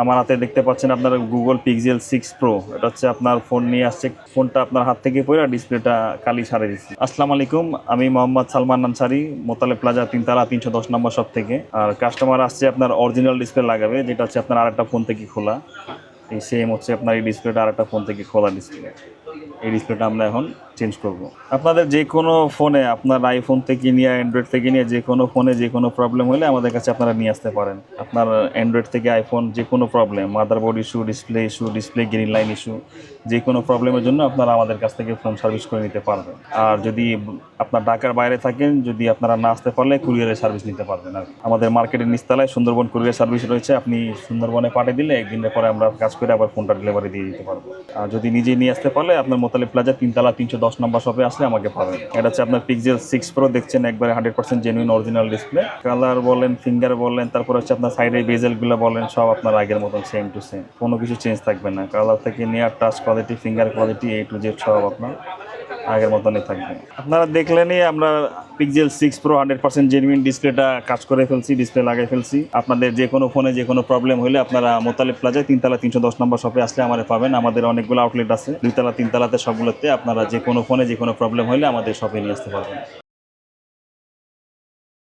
আমার হাতে দেখতে পাচ্ছেন আপনারা গুগল পিক্সেল 6 প্রো। এটা হচ্ছে আপনার ফোন নিয়ে আসছে, ফোনটা আপনার হাত থেকে পড়ে ডিসপ্লেটা কালি সারে দিচ্ছে। আসসালামু আলাইকুম, আমি মোহাম্মদ সালমান আনসারি, মোতালেব প্লাজা 3 তলা 310 নম্বর শপ থেকে। আর কাস্টমার আসছে আপনার অরিজিনাল ডিসপ্লে লাগাবে, যেটা হচ্ছে আপনার আরেকটা ফোন থেকে খোলা। এই সেম হচ্ছে আপনার এই ডিসপ্লেটা আরেকটা ফোন থেকে খোলা ডিসপ্লে। এই ডিসপ্লেটা আমরা এখন চেঞ্জ করব। আপনাদের যে কোনো ফোনে, আপনার আইফোন থেকে নিয়ে অ্যান্ড্রয়েড থেকে নিয়ে যে কোনো ফোনে যে কোনো প্রবলেম হলে আমাদের কাছে আপনারা নিয়ে আসতে পারেন। আপনার অ্যান্ড্রয়েড থেকে আইফোন যে কোনো problem, motherboard issue, display green line issue, যে কোনো প্রবলেমের জন্য আপনারা আমাদের কাছ থেকে ফোন সার্ভিস করে নিতে পারবেন। আর যদি আপনার ঢাকার বাইরে থাকেন, যদি আপনারা না আসতে পারলে কুরিয়ারের সার্ভিস নিতে পারবেন। আর আমাদের মার্কেটের নিচতলায় সুন্দরবন কুরিয়ার সার্ভিস রয়েছে, আপনি সুন্দরবনে পাঠিয়ে দিলে একদিনের পরে আমরা কাজ করে আবার ফোনটা ডেলিভারি দিয়ে দিতে পারবো। আর যদি নিজে নিয়ে আসতে পারলে আপনার মোতালেব প্লাজা 3 তলা 310 নম্বর শপে আসলে আমাকে পাবেন। এটা হচ্ছে আপনার পিক্সেল 6 প্রো, দেখছেন একবারে 100% জেনুইন অরিজিনাল ডিসপ্লে। কালার বলেন, ফিঙ্গার বলেন, তারপর হচ্ছে আপনার সাইডে বেজেলগুলো বলেন, সব আপনার আগের মতন সেম টু সেম, কোনো কিছু চেঞ্জ থাকবে না। কালার থেকে নিয়ে touch quality, finger quality, A to Z সব আপনার আগের মতনই থাকবে। আপনারা দেখলেনই আমরা পিক্সেল 6 প্রো 100% জেনুইন ডিসপ্লেটা কাজ করে ফেলছি, ডিসপ্লে লাগাই ফেলছি। আপনাদের যে কোনো ফোনে যে কোনো প্রবলেম হলে আপনারা মোতালেব প্লাজায় 3 তলা 310 নম্বর শপে আসলে আমাদের পাবেন। আমাদের অনেকগুলো আউটলেট আছে, 2 তলা 3 তলাতে, সবগুলোতে আপনারা যে কোনো ফোনে যে কোনো প্রবলেম হলে আমাদের শপে নিয়ে আসতে পারবেন।